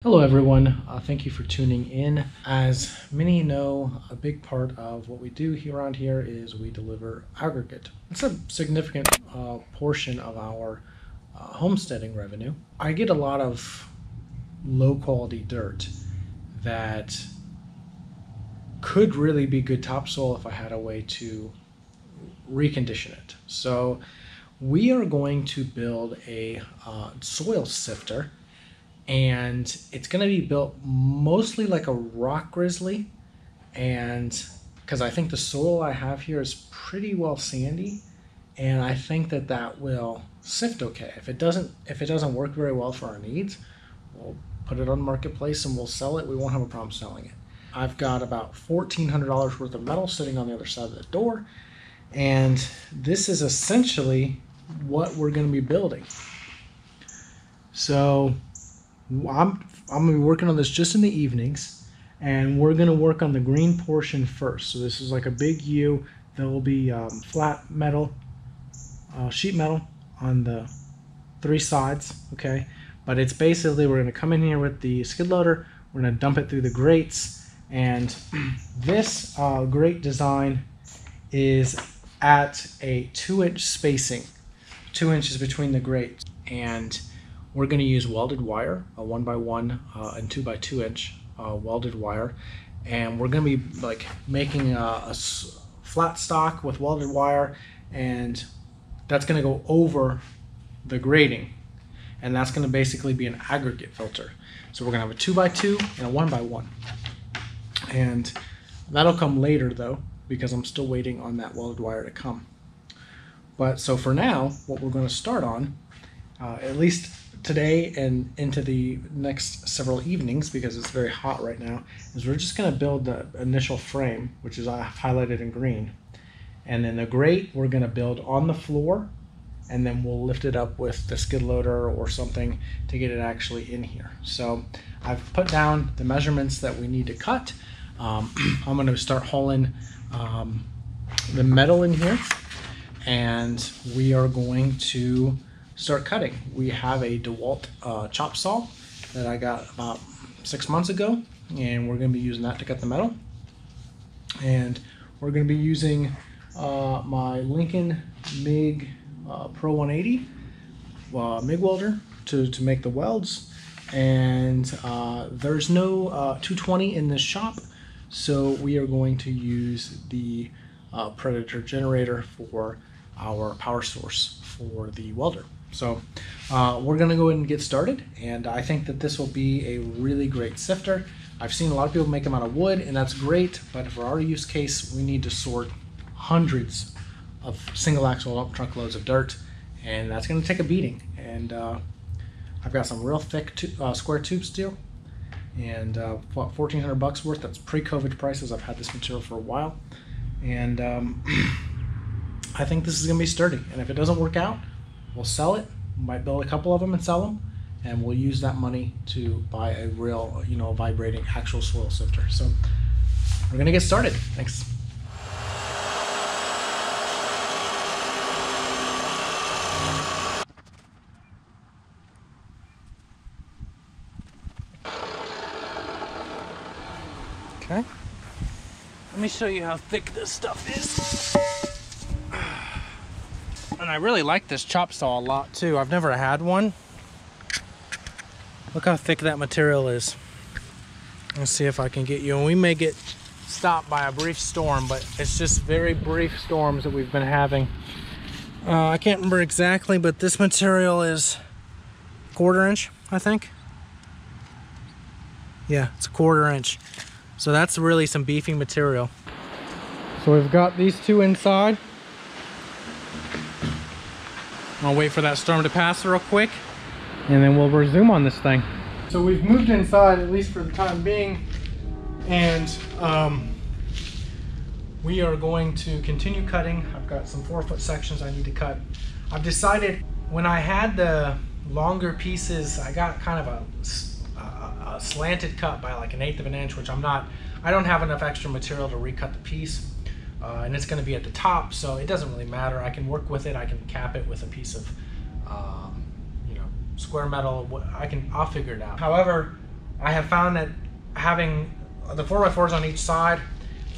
Hello everyone, thank you for tuning in. As many know, a big part of what we do around here is we deliver aggregate. It's a significant portion of our homesteading revenue. I get a lot of low quality dirt that could really be good topsoil if I had a way to recondition it. So we are going to build a soil sifter, and it's going to be built mostly like a rock grizzly, and because I think the soil I have here is pretty well sandy, and I think that will sift okay. If it doesn't work very well for our needs, we'll put it on marketplace and we'll sell it. We won't have a problem selling it. I've got about $1,400 worth of metal sitting on the other side of the door, and this is essentially what we're going to be building. So I'm going to be working on this just in the evenings, and we're going to work on the green portion first. So this is like a big U. There will be flat metal, sheet metal on the three sides, okay? But it's basically, we're going to come in here with the skid loader, we're going to dump it through the grates, and this grate design is at a 2-inch spacing, 2 inches between the grates, and we're going to use welded wire, a 1x1 and 2x2 inch welded wire, and we're going to be like making a flat stock with welded wire, and that's going to go over the grating, and that's going to basically be an aggregate filter. So we're going to have a 2x2 and a 1x1, and that'll come later though, because I'm still waiting on that welded wire to come. But so for now, what we're going to start on, at least today and into the next several evenings, because it's very hot right now, is we're just going to build the initial frame, which is highlighted in green, and then the grate we're going to build on the floor, and then we'll lift it up with the skid loader or something to get it actually in here. So I've put down the measurements that we need to cut. I'm going to start hauling the metal in here, and we are going to start cutting. We have a DeWalt chop saw that I got about 6 months ago, and we're going to be using that to cut the metal. And we're going to be using my Lincoln MIG Pro 180 MIG welder to make the welds. And there's no 220 in this shop, so we are going to use the Predator generator for our power source for the welder. So we're going to go ahead and get started, and I think that this will be a really great sifter. I've seen a lot of people make them out of wood, and that's great, but for our use case, we need to sort hundreds of single axle dump truck loads of dirt, and that's going to take a beating. And I've got some real thick square tube steel, and what, $1,400 worth. That's pre-COVID prices. I've had this material for a while, and I think this is going to be sturdy. And if it doesn't work out, we'll sell it. We might build a couple of them and sell them, and we'll use that money to buy a real, vibrating actual soil sifter. So we're gonna get started. Thanks. Okay. Let me show you how thick this stuff is. And I really like this chop saw a lot too. I've never had one. Look how thick that material is. Let's see if I can get you. And we may get stopped by a brief storm, but it's just very brief storms that we've been having. I can't remember exactly, but this material is 1/4 inch, I think. Yeah, it's 1/4 inch. So that's really some beefy material. So we've got these two inside. I'll wait for that storm to pass real quick, and then we'll resume on this thing. So we've moved inside, at least for the time being, and we are going to continue cutting. I've got some 4-foot sections I need to cut. I've decided, when I had the longer pieces, I got kind of a slanted cut by like 1/8 of an inch, which I don't have enough extra material to recut the piece. And it's going to be at the top, so it doesn't really matter. I can work with it. I can cap it with a piece of square metal. I'll figure it out. However, I have found that having the 4x4s on each side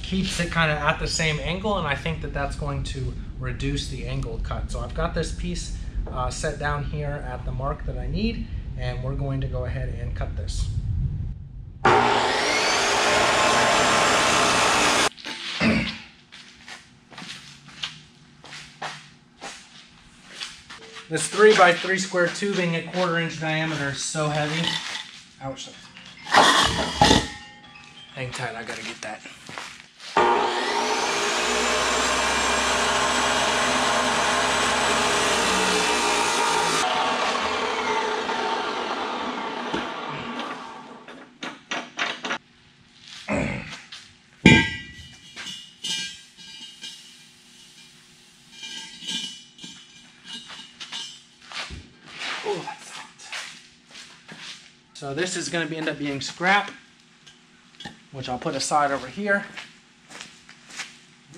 keeps it kind of at the same angle, and I think that that's going to reduce the angle cut. So I've got this piece set down here at the mark that I need, and we're going to go ahead and cut this. This 3x3 square tubing at 1/4 inch diameter is so heavy. Ouch. Hang tight, I gotta get that. Oh, that's hot. So this is going to end up being scrap, which I'll put aside over here.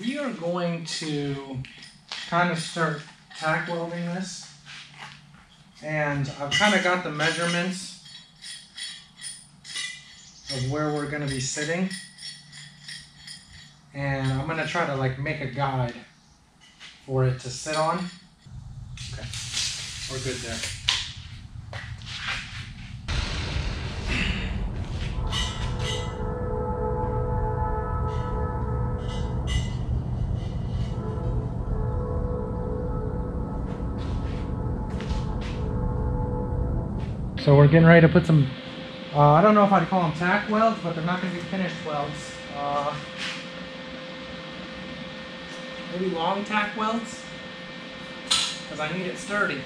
We are going to kind of start tack welding this, and I've kind of got the measurements of where we're going to be sitting, and I'm going to try to like make a guide for it to sit on. Okay, we're good there. So we're getting ready to put some, I don't know if I'd call them tack welds, but they're not going to be finished welds. Maybe long tack welds, because I need it sturdy.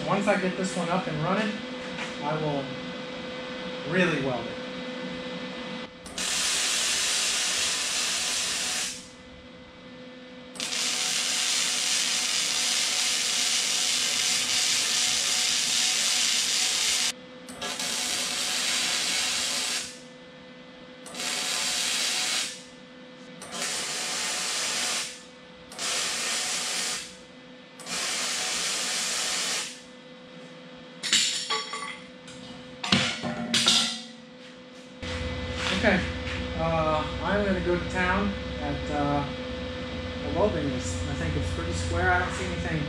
Once I get this one up and running, I will really weld it. Okay, I'm going to go to town at the welding this. I think it's pretty square. I don't see anything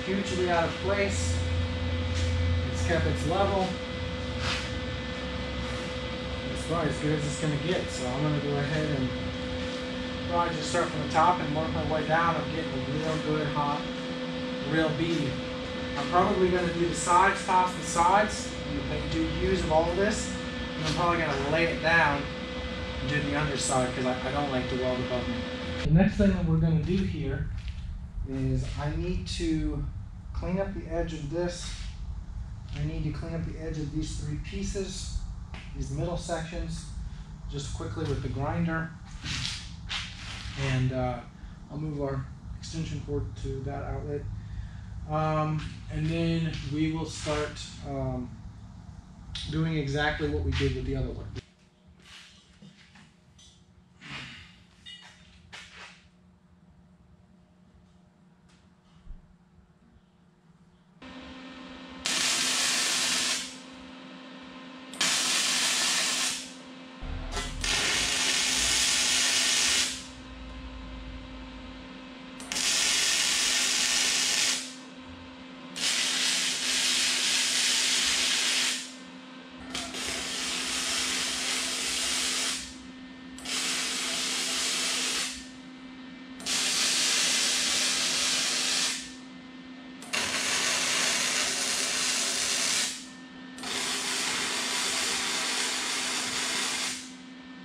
hugely out of place. It's kept its level. It's probably as good as it's going to get, so I'm going to go ahead and probably just start from the top and work my way down. I'm getting a real good, hot, real bead. I'm probably going to do the sides, tops the sides, and do use of all of this. And I'm probably going to lay it down and do the underside because I don't like to weld above me. The next thing that we're going to do here is I need to clean up the edge of this. I need to clean up the edge of these 3 pieces, these middle sections, just quickly with the grinder. And I'll move our extension cord to that outlet. And then we will start doing exactly what we did with the other one.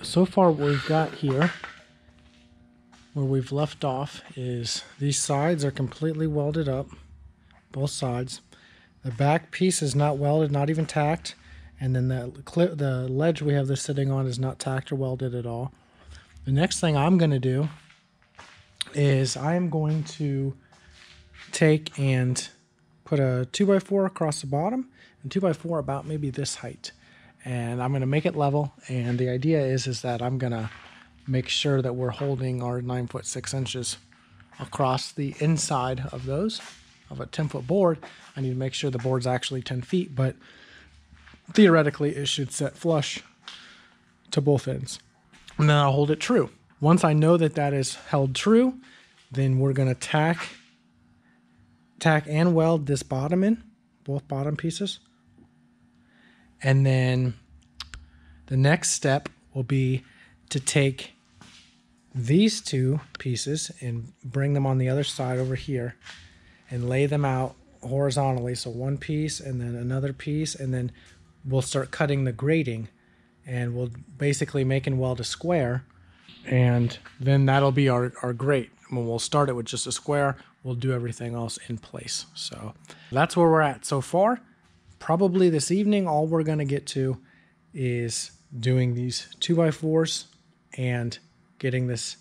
so far what we've got here, where we've left off, is these sides are completely welded up, both sides. The back piece is not welded, not even tacked, and then the ledge we have this sitting on is not tacked or welded at all. The next thing I'm going to do is I am going to take and put a 2x4 across the bottom and 2x4 about maybe this height. And I'm going to make it level, and the idea is that I'm going to make sure that we're holding our 9 foot 6 inches across the inside of those, of a 10-foot board. I need to make sure the board's actually 10 feet, but theoretically it should set flush to both ends. And then I'll hold it true. Once I know that that is held true, then we're going to tack and weld this bottom in, both bottom pieces. And then the next step will be to take these two pieces and bring them on the other side over here and lay them out horizontally. So one piece and then another piece, and then we'll start cutting the grating, and we'll basically make and weld a square, and then that'll be our grate. When we'll start it with just a square, we'll do everything else in place. So that's where we're at so far. Probably this evening, all we're going to get to is doing these 2x4s and getting this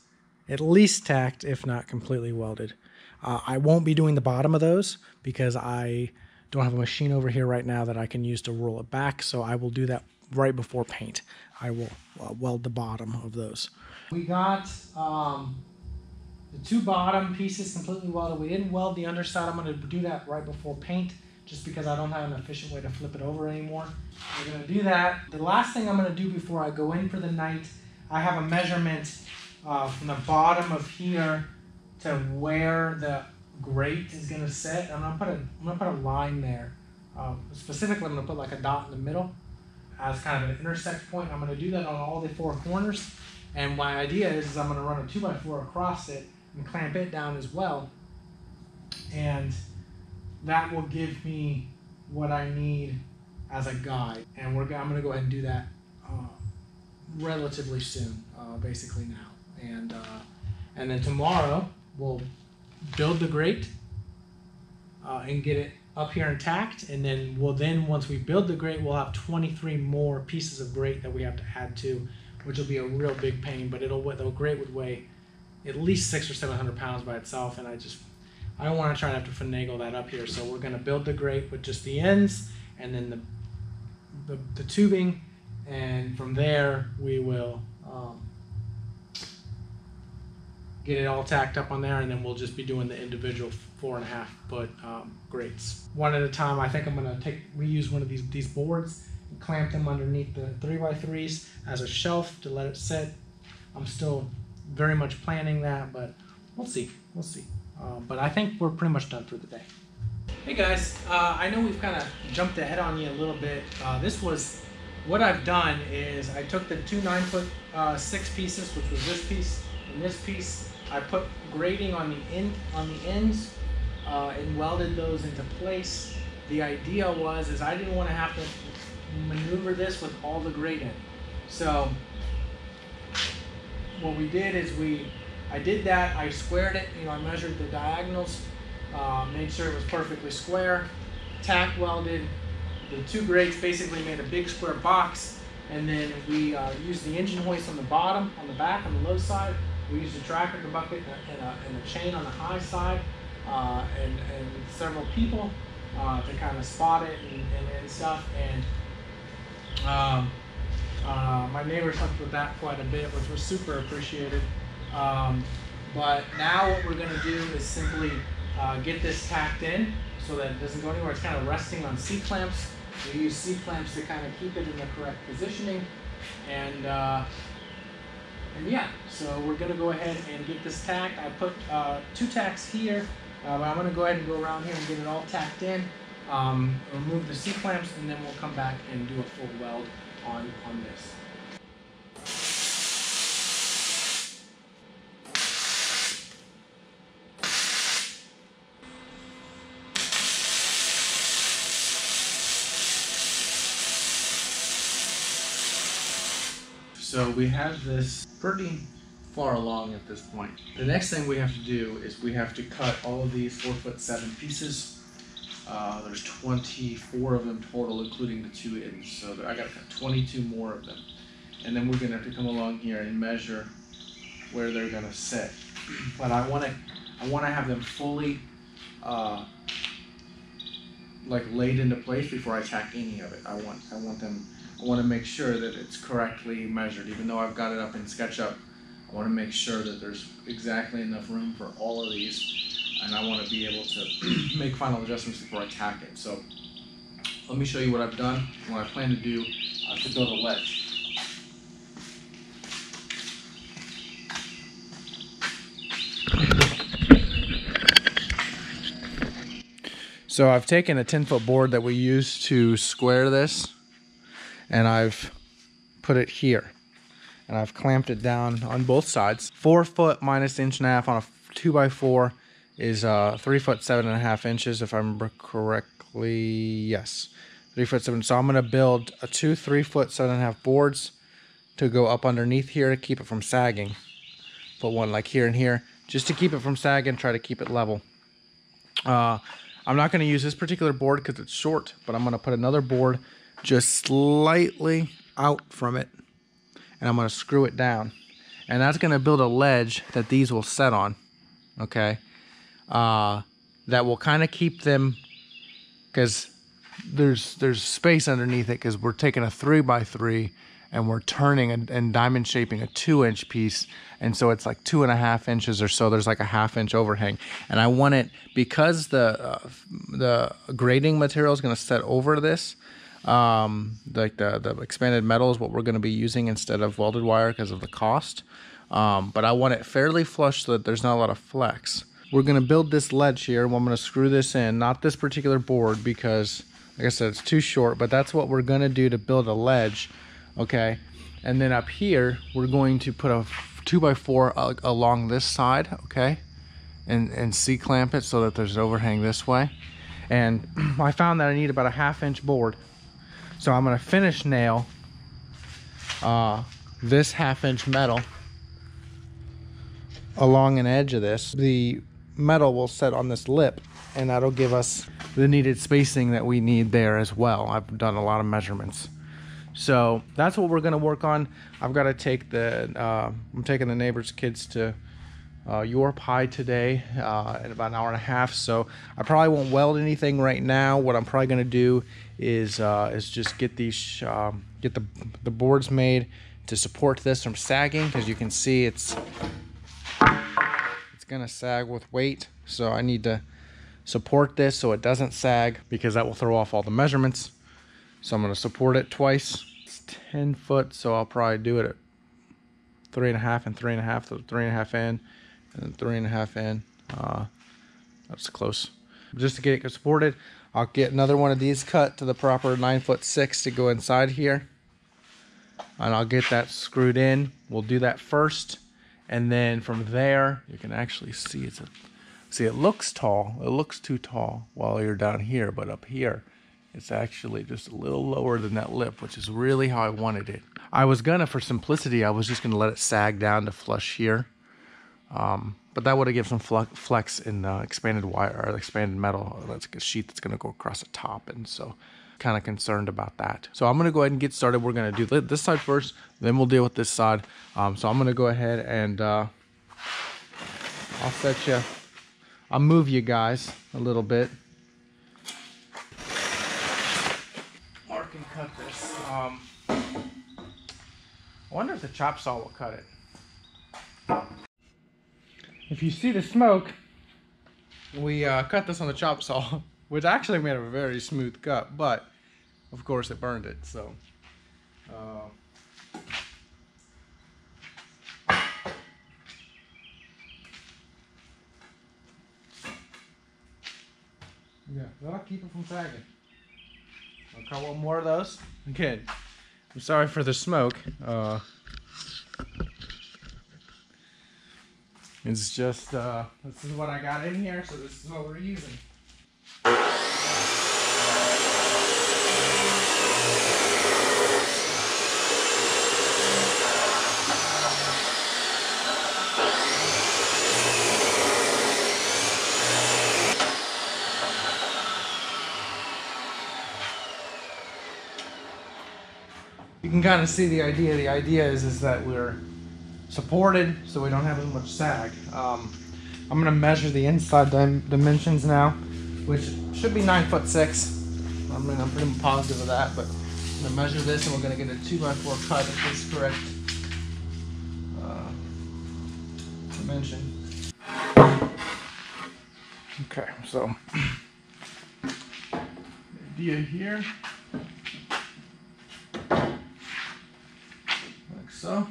at least tacked, if not completely welded. I won't be doing the bottom of those because I don't have a machine over here right now that I can use to roll it back, so I will do that right before paint. I will weld the bottom of those. We got the two bottom pieces completely welded. We didn't weld the underside. I'm going to do that right before paint, just because I don't have an efficient way to flip it over anymore. We're going to do that. The last thing I'm going to do before I go in for the night, I have a measurement from the bottom of here to where the grate is going to sit. I'm going to put a line there. Specifically, I'm going to put like a dot in the middle as kind of an intersect point. I'm going to do that on all the four corners. And my idea is I'm going to run a 2x4 across it and clamp it down as well. And that will give me what I need as a guide. And I'm going to go ahead and do that relatively soon, basically now. And then tomorrow we'll build the grate and get it up here intact. And then once we build the grate, we'll have 23 more pieces of grate that we have to add to, which will be a real big pain. But the grate would weigh at least 600 or 700 pounds by itself, and I don't want to try to have to finagle that up here. So we're going to build the grate with just the ends and then the tubing, and from there we will get it all tacked up on there, and then we'll just be doing the individual 4.5 foot grates one at a time. I think I'm going to reuse one of these boards and clamp them underneath the 3x3s as a shelf to let it sit. I'm still very much planning that, but we'll see. But I think we're pretty much done for the day. Hey guys, I know we've kind of jumped ahead on you a little bit. What I've done is I took the two 9 foot 6 pieces, which was this piece and this piece. I put grating on the ends and welded those into place. The idea is I didn't want to have to maneuver this with all the grate in. So what we did is I did that. I squared it. I measured the diagonals, made sure it was perfectly square. Tack welded the two grates, basically made a big square box, and then we used the engine hoist on the bottom, on the back, on the low side. We used a tractor bucket and a chain on the high side, and several people to kind of spot it and stuff. And my neighbors helped with that quite a bit, which was super appreciated. But now what we're going to do is simply get this tacked in so that it doesn't go anywhere. It's kind of resting on C-clamps. We use C-clamps to kind of keep it in the correct positioning. And yeah, so we're going to go ahead and get this tacked. I put 2 tacks here, but I'm going to go ahead and go around here and get it all tacked in. Remove the C-clamps, and then we'll come back and do a full weld on this. So we have this pretty far along at this point. The next thing we have to do is we have to cut all of these 4'7" pieces. There's 24 of them total, including the 2 ends. So I gotta cut 22 more of them. And then we're gonna have to come along here and measure where they're gonna sit. But I wanna have them fully like laid into place before I tack any of it. I want to make sure that it's correctly measured. Even though I've got it up in SketchUp, I want to make sure that there's exactly enough room for all of these, and I want to be able to make final adjustments before I tack it. So let me show you what I've done and what I plan to do to build a ledge. So I've taken a 10-foot board that we used to square this, and I've put it here, and I've clamped it down on both sides. 4 foot minus 1.5 inches on a 2x4 is 3 foot 7.5 inches, if I remember correctly. Yes, 3 foot 7. So I'm going to build a 2 3 foot 7.5 boards to go up underneath here to keep it from sagging. Put one like here and here, just to keep it from sagging. Try to keep it level. I'm not going to use this particular board because it's short, but I'm going to put another board just slightly out from it, and I'm going to screw it down, and that's going to build a ledge that these will set on. Okay, that will kind of keep them, because there's space underneath it, because we're taking a 3x3 and we're turning and diamond shaping a 2-inch piece, and so it's like 2.5 inches or so. There's like a 1/2 inch overhang, and I want it, because the grading material is going to set over this. Like the expanded metal is what we're going to be using instead of welded wire because of the cost. But I want it fairly flush so that there's not a lot of flex. We're going to build this ledge here. I'm going to screw this in, not this particular board because, like I said, it's too short, but that's what we're going to do to build a ledge. Okay, and then up here we're going to put a 2x4 along this side, okay, and C-clamp it so that there's an overhang this way. And I found that I need about a 1/2 inch board, so I'm going to finish nail this 1/2 inch metal along an edge of this. The metal will set on this lip, and that'll give us the needed spacing that we need there as well. I've done a lot of measurements. So that's what we're going to work on. I've got to take I'm taking the neighbor's kids to your pie today in about an hour and a half. So I probably won't weld anything right now. What I'm probably going to do is just get these get the boards made to support this from sagging, because you can see it's going to sag with weight. So I need to support this so it doesn't sag, because that will throw off all the measurements. So I'm going to support it twice. It's 10 foot, so I'll probably do it at 3.5 and 3.5, so 3.5 in, and then 3.5 in. That's close. Just to get it supported, I'll get another one of these cut to the proper 9'6" to go inside here, and I'll get that screwed in. We'll do that first, and then from there, you can actually see see, it looks tall. It looks too tall while you're down here, but up here, it's actually just a little lower than that lip, which is really how I wanted it. I was gonna, for simplicity, I was just gonna let it sag down to flush here. But that would have given some flex in the expanded wire, or expanded metal. That's like a sheet that's gonna go across the top, and so kind of concerned about that. So I'm gonna go ahead and get started. We're gonna do this side first, then we'll deal with this side. So I'm gonna go ahead and I'll move you guys a little bit. Cut this. I wonder if the chop saw will cut it. If you see the smoke, we cut this on the chop saw, which actually made a very smooth cut, but of course it burned it. So yeah, that'll keep it from sagging. I'll cut one more of those. Good. I'm sorry for the smoke. It's just, this is what I got in here, so this is what we're using. You can kind of see the idea. The idea is that we're supported so we don't have as much sag. I'm going to measure the inside dimensions now, which should be 9'6". I'm pretty positive of that, but I'm going to measure this and we're going to get a 2x4 cut if this is correct dimension. Okay, so the idea here, like so.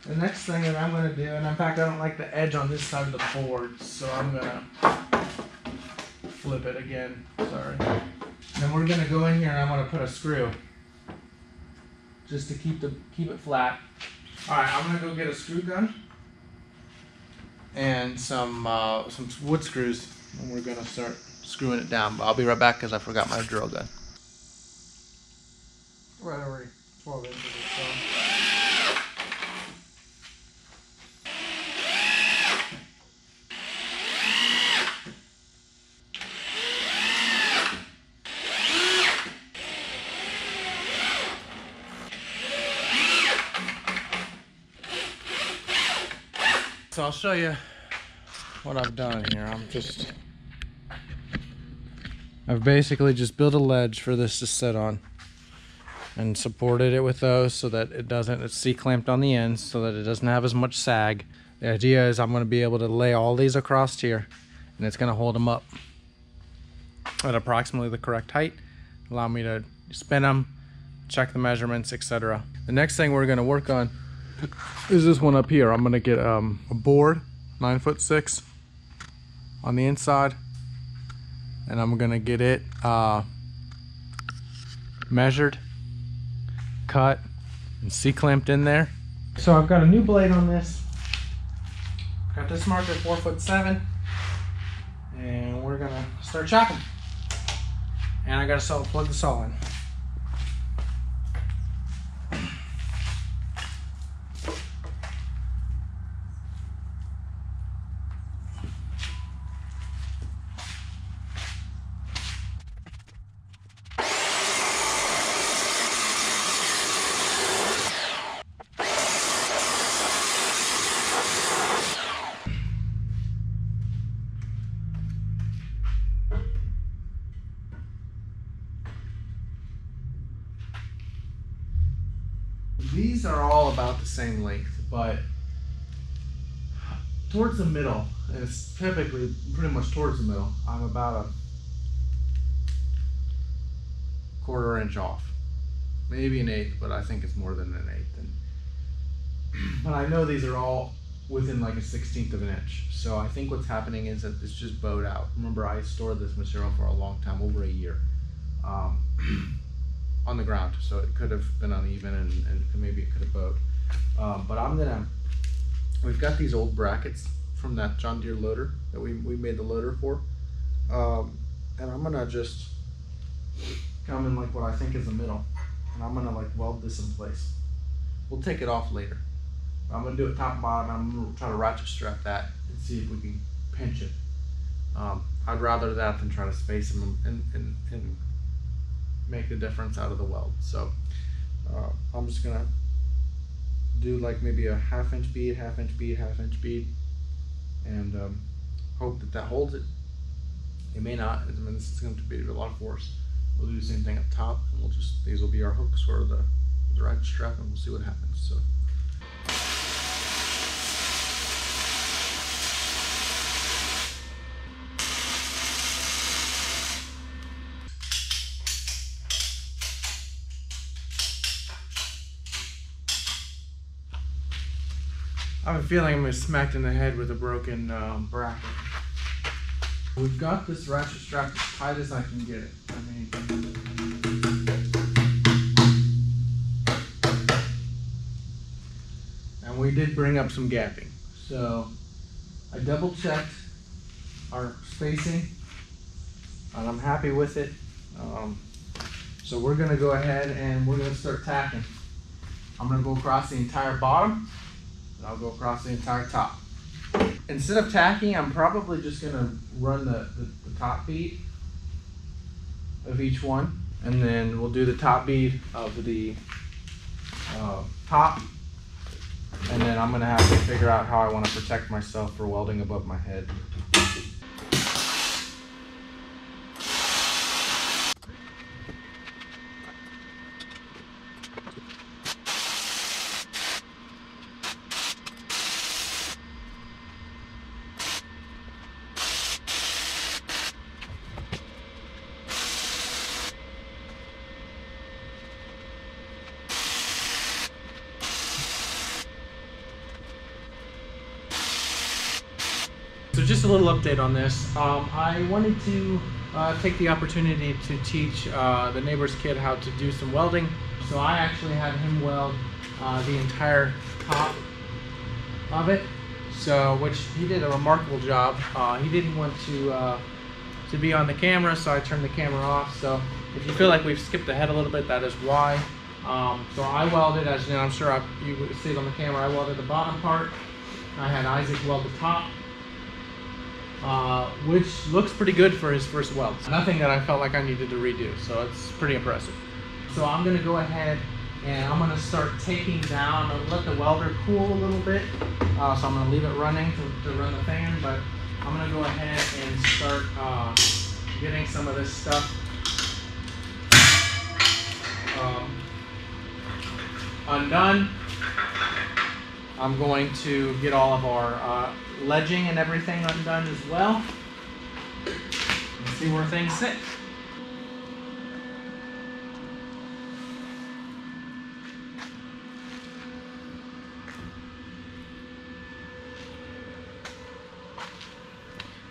The next thing that I'm going to do, and in fact I don't like the edge on this side of the board, so I'm going to flip it again, sorry. And then we're going to go in here and I'm going to put a screw just to keep it flat. Alright, I'm going to go get a screw gun and some wood screws, and we're going to start screwing it down. But I'll be right back because I forgot my drill gun. Right over 12 inches or so. So I'll show you what I've done here. I've basically just built a ledge for this to sit on and supported it with those so that it's C-clamped on the ends so that it doesn't have as much sag. The idea is I'm going to be able to lay all these across here and it's going to hold them up at approximately the correct height, allow me to spin them, check the measurements, etc. The next thing we're going to work on is this one up here. I'm gonna get a board 9'6" on the inside, and I'm gonna get it measured, cut, and C-clamped in there. So I've got a new blade on this. Got this marked at 4'7", and we're gonna start chopping. And I gotta plug the saw in. These are all about the same length, but towards the middle, and it's typically pretty much towards the middle, I'm about a 1/4 inch off. Maybe an 1/8, but I think it's more than an 1/8. But I know these are all within like a 1/16 of an inch. So I think what's happening is that it's just bowed out. Remember, I stored this material for a long time, over a year. On the ground, so it could have been uneven and maybe it could have bowed. But we've got these old brackets from that John Deere loader that we made the loader for, and I'm gonna just come in like what I think is the middle, and I'm gonna like weld this in place. We'll take it off later. I'm gonna do it top and bottom, and I'm gonna try to ratchet strap that and see if we can pinch it. I'd rather that than try to space them and make the difference out of the weld. So I'm just gonna do like maybe a 1/2 inch bead, 1/2 inch bead, 1/2 inch bead, and hope that holds it. It may not. I mean, this is going to be a lot of force. We'll do the same thing up top, and these will be our hooks for the ratchet strap, and we'll see what happens. So. I have a feeling I'm going to be smacked in the head with a broken bracket. We've got this ratchet strap as tight as I can get it. And we did bring up some gapping. So I double checked our spacing and I'm happy with it. So we're going to go ahead and we're going to start tacking. I'm going to go across the entire bottom. And I'll go across the entire top. Instead of tacking, I'm probably just going to run the top bead of each one and then we'll do the top bead of the top, and then I'm gonna have to figure out how I want to protect myself for welding above my head. So just a little update on this. I wanted to take the opportunity to teach the neighbor's kid how to do some welding. So I actually had him weld the entire top of it. So, which he did a remarkable job. He didn't want to be on the camera, so I turned the camera off. So if you feel like we've skipped ahead a little bit, that is why. So I welded, as you know, I'm sure you would see it on the camera, I welded the bottom part. I had Isaac weld the top. Which looks pretty good for his first weld. Nothing that I felt like I needed to redo, so it's pretty impressive. So I'm gonna go ahead and I'm gonna start taking down, I'm gonna let the welder cool a little bit. So I'm gonna leave it running to run the fan, but I'm gonna go ahead and start getting some of this stuff undone. I'm going to get all of our ledging and everything undone as well, and see where things sit.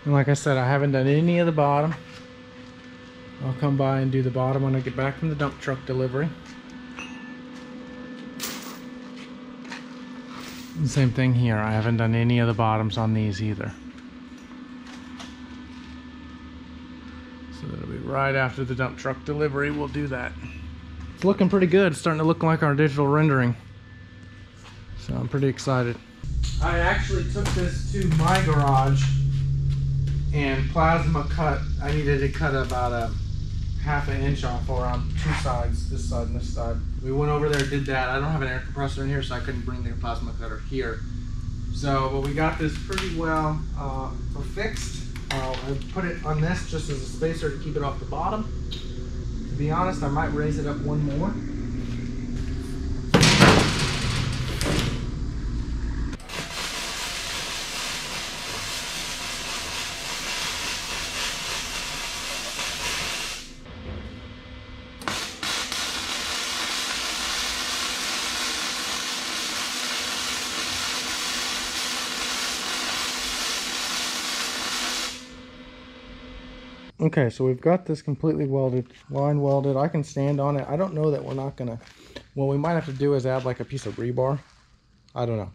And like I said, I haven't done any of the bottom. I'll come by and do the bottom when I get back from the dump truck delivery. Same thing here. I haven't done any of the bottoms on these either. So that'll be right after the dump truck delivery. We'll do that. It's looking pretty good. It's starting to look like our digital rendering. So I'm pretty excited. I actually took this to my garage and plasma cut. I needed to cut about a ½ inch off around two sides, this side and this side. We went over there, did that. I don't have an air compressor in here, so I couldn't bring the plasma cutter here. So, but we got this pretty well fixed. I put it on this just as a spacer to keep it off the bottom. To be honest, I might raise it up one more. Okay, so we've got this completely welded, line welded. I can stand on it. I don't know that we're not gonna, what we might have to do is add like a piece of rebar. I don't know.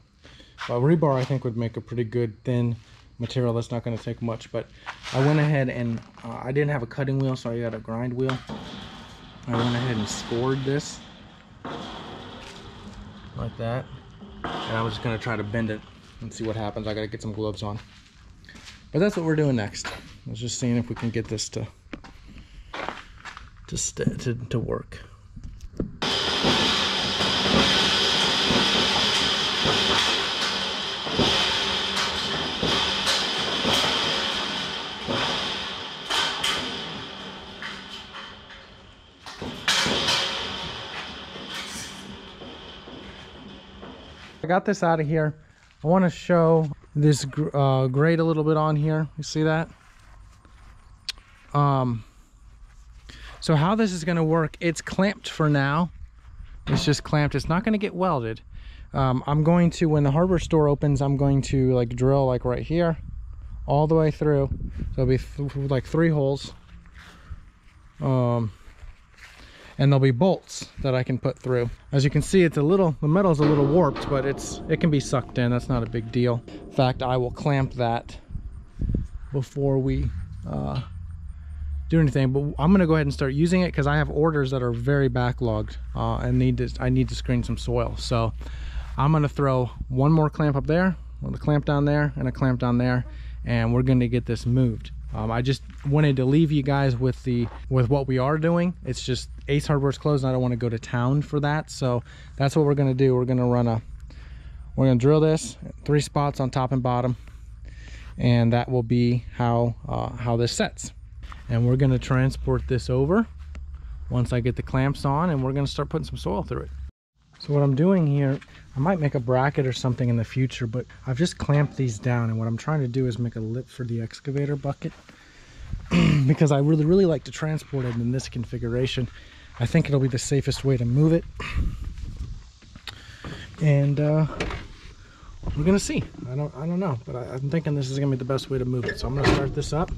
Well, rebar I think would make a pretty good thin material. That's not gonna take much, but I went ahead and I didn't have a cutting wheel, so I got a grind wheel. I went ahead and scored this like that. And I'm just gonna try to bend it and see what happens. I gotta get some gloves on. But that's what we're doing next. I was just seeing if we can get this to work. I got this out of here. I want to show this grate a little bit on here. You see that? So how this is going to work, it's clamped for now. It's just clamped. It's not going to get welded. I'm going to, when the hardware store opens, I'm going to like drill like right here all the way through. So it'll be like 3 holes. And there'll be bolts that I can put through. As you can see, it's a little, the metal's a little warped, but it can be sucked in. That's not a big deal. In fact, I will clamp that before we do anything. But I'm gonna go ahead and start using it because I have orders that are very backlogged and I need to screen some soil. So I'm gonna throw one more clamp up there, a clamp down there, and a clamp down there, and we're gonna get this moved. I just wanted to leave you guys with what we are doing. It's just Ace Hardware's closed and I don't want to go to town for that. So that's what we're going to do. We're going to drill this 3 spots on top and bottom, and that will be how this sets. And we're going to transport this over once I get the clamps on, and we're going to start putting some soil through it. So what I'm doing here, I might make a bracket or something in the future, but I've just clamped these down, and what I'm trying to do is make a lip for the excavator bucket because I really like to transport it in this configuration. I think it'll be the safest way to move it, and we're gonna see. I don't know, but I'm thinking this is gonna be the best way to move it. So I'm gonna start this up.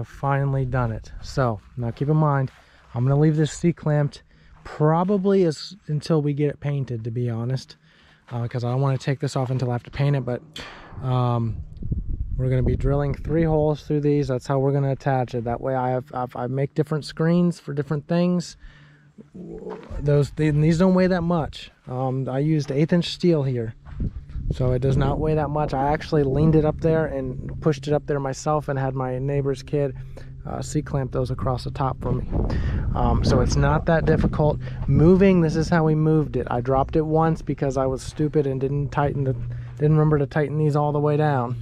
Finally done it. So now keep in mind, I'm going to leave this C-clamped probably until we get it painted, to be honest, because I don't want to take this off until I have to paint it. But we're going to be drilling 3 holes through these. That's how we're going to attach it. That way I make different screens for different things. These don't weigh that much. I used 1/8" steel here, so it does not weigh that much. I actually leaned it up there and pushed it up there myself and had my neighbor's kid C-clamp those across the top for me. So it's not that difficult. Moving, this is how we moved it. I dropped it once because I was stupid and didn't remember to tighten these all the way down.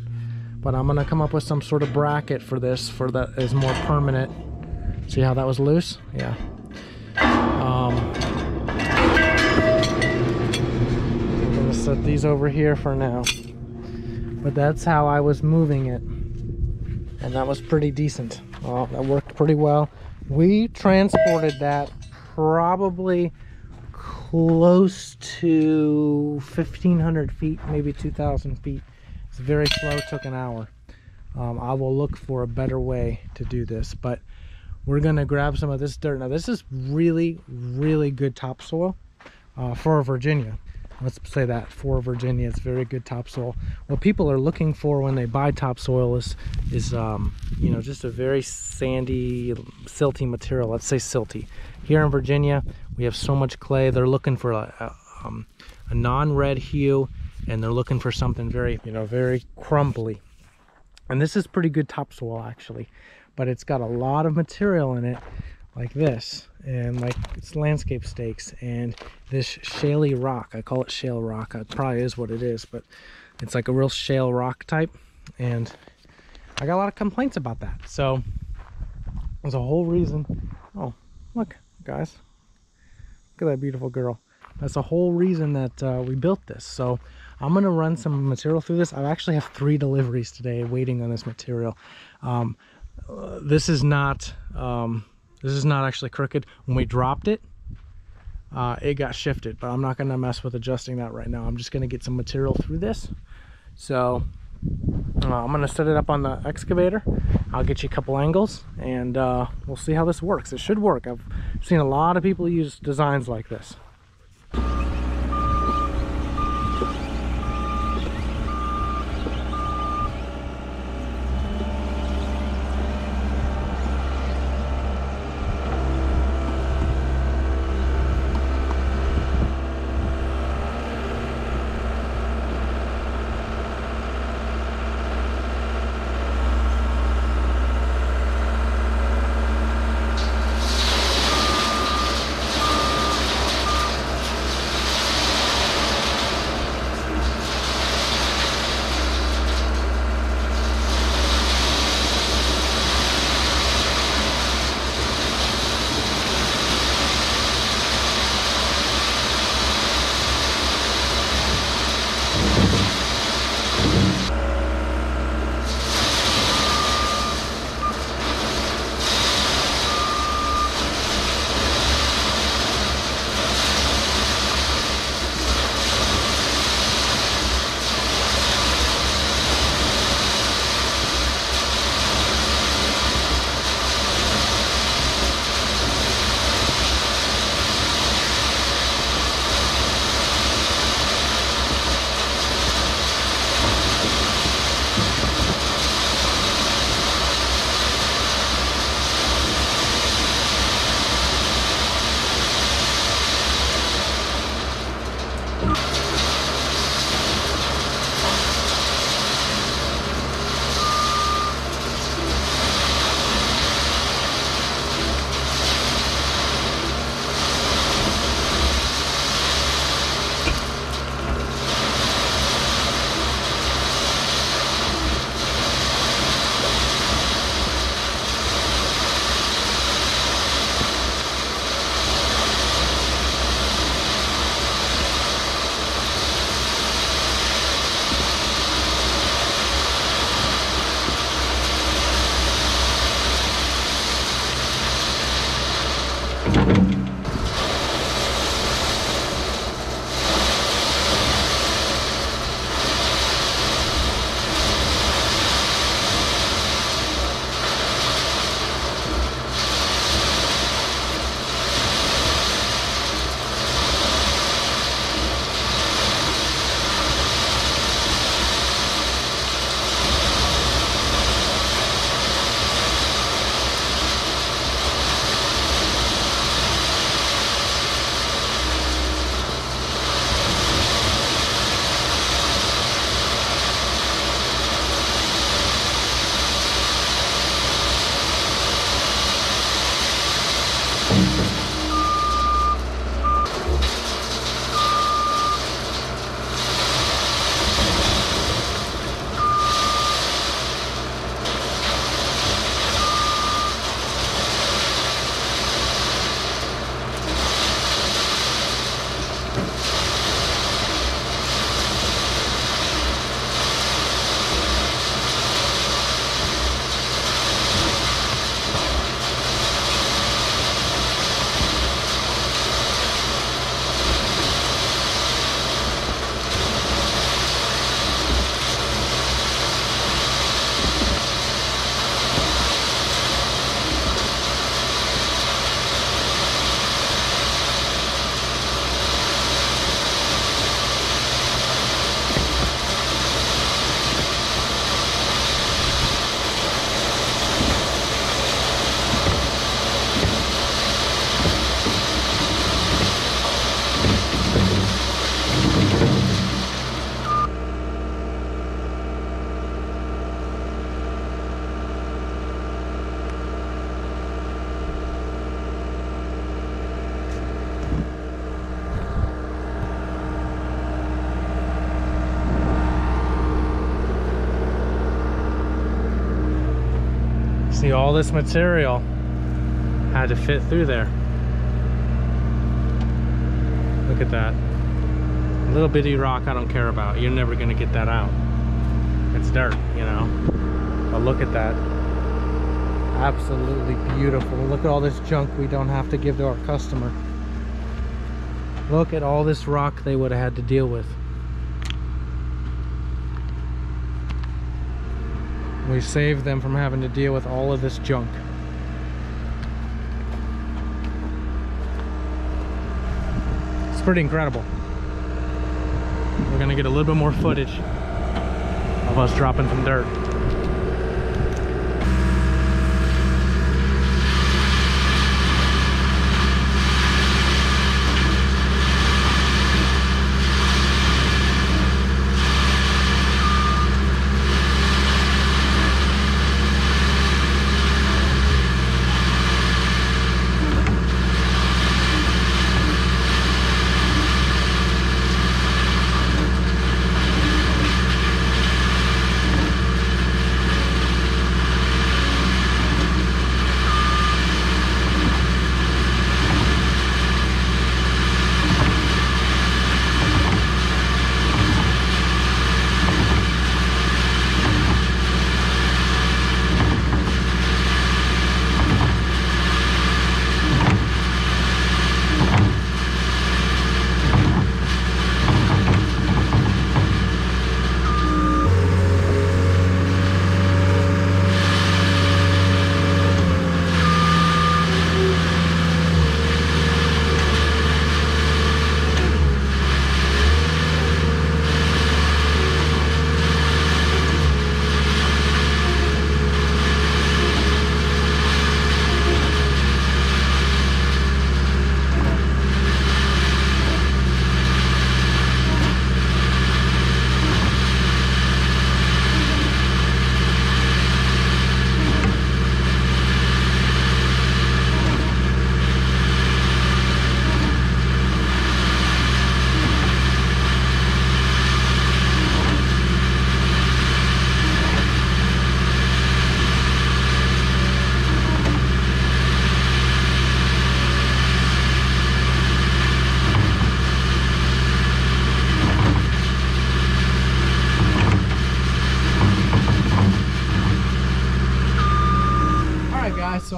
But I'm gonna come up with some sort of bracket for this that is more permanent. See how that was loose? Yeah. Set these over here for now, but that's how I was moving it, and that was pretty decent. That worked pretty well. We transported that probably close to 1,500 feet, maybe 2,000 feet. It's very slow, took an hour. I will look for a better way to do this, but we're gonna grab some of this dirt. Now this is really good topsoil for Virginia. Let's say that for Virginia, it's very good topsoil. What people are looking for when they buy topsoil is you know, just a very sandy, silty material. Let's say silty. Here in Virginia, we have so much clay. They're looking for a non-red hue, and they're looking for something very, you know, very crumbly. And this is pretty good topsoil actually, but it's got a lot of material in it, like this, and like it's landscape stakes and this shaly rock. I call it shale rock. It probably is what it is, but it's like a real shale rock type, and I got a lot of complaints about that. So there's a whole reason. Oh, look guys, look at that beautiful girl. That's the whole reason that we built this. So I'm gonna run some material through this. I actually have 3 deliveries today waiting on this material. This is not actually crooked. When we dropped it, it got shifted, but I'm not gonna mess with adjusting that right now. I'm just gonna get some material through this. So I'm gonna set it up on the excavator. I'll get you a couple angles, and we'll see how this works. It should work. I've seen a lot of people use designs like this. See, all this material had to fit through there. Look at that. A little bitty rock I don't care about. You're never gonna get that out. It's dirt, you know. But look at that. Absolutely beautiful. Look at all this junk we don't have to give to our customer. Look at all this rock they would have had to deal with. We saved them from having to deal with all of this junk. It's pretty incredible. We're gonna get a little bit more footage of us dropping some dirt.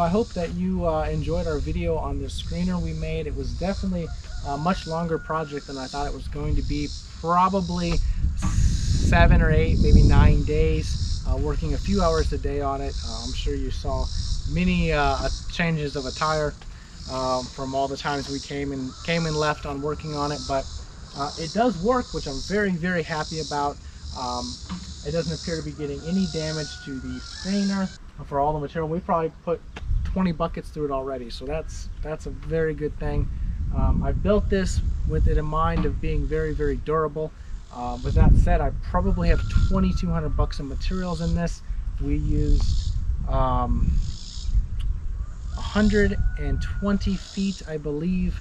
I hope that you enjoyed our video on this screener we made. It was definitely a much longer project than I thought it was going to be. Probably 7 or 8, maybe 9 days, working a few hours a day on it. I'm sure you saw many changes of attire from all the times we came and left on working on it, but it does work, which I'm very, very happy about. It doesn't appear to be getting any damage to the screener for all the material. We probably put 20 buckets through it already, so that's a very good thing. I built this with it in mind of being very, very durable. With that said, I probably have 2,200 bucks of materials in this. We used 120 feet, I believe,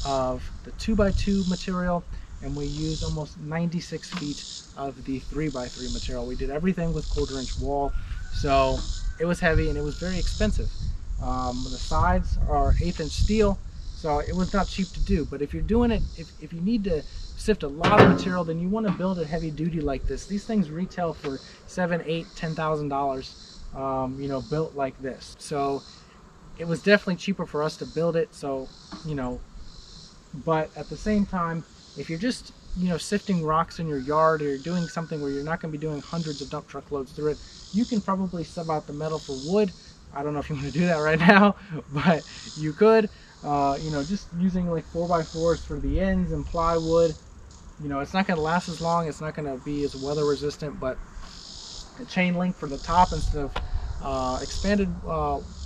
of the 2x2 material, and we used almost 96 feet of the 3x3 material. We did everything with 1/4-inch wall, so it was heavy and it was very expensive. The sides are 1/8-inch steel, so it was not cheap to do. But if you're doing it, if you need to sift a lot of material, then you want to build it heavy duty like this. These things retail for $7,000, $8,000, $10,000, you know, built like this. So it was definitely cheaper for us to build it. So, you know, but at the same time, if you're just, you know, sifting rocks in your yard, or you're doing something where you're not going to be doing hundreds of dump truck loads through it, you can probably sub out the metal for wood. I don't know if you want to do that right now, but you could, you know, just using like 4x4s for the ends and plywood. You know, it's not going to last as long, it's not going to be as weather resistant, but a chain link for the top instead of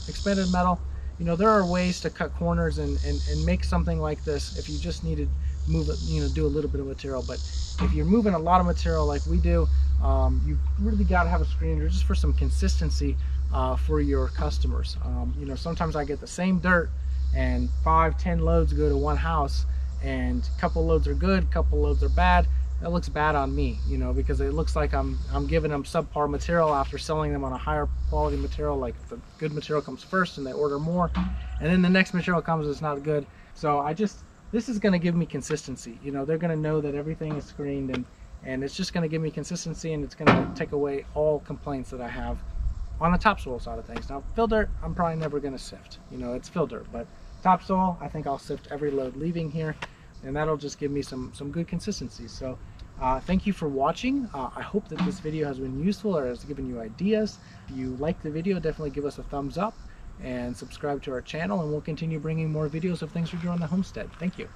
expanded metal. You know, there are ways to cut corners and make something like this if you just need to move it, you know, do a little bit of material. But if you're moving a lot of material like we do, you really got to have a screener just for some consistency for your customers. You know, sometimes I get the same dirt and 5-10 loads go to one house, and a couple loads are good, a couple loads are bad. That looks bad on me, you know, because it looks like I'm giving them subpar material after selling them on a higher quality material. Like the good material comes first and they order more, and then the next material comes that's not good. So this is going to give me consistency. You know, they're going to know that everything is screened, and it's just going to give me consistency, and it's going to take away all complaints that I have on the topsoil side of things. Now, fill dirt, I'm probably never going to sift. You know, it's fill dirt, but topsoil, I think I'll sift every load leaving here, and that'll just give me some good consistency. So thank you for watching. I hope that this video has been useful or has given you ideas. If you like the video, definitely give us a thumbs up and subscribe to our channel, and we'll continue bringing more videos of things we do on the homestead. Thank you.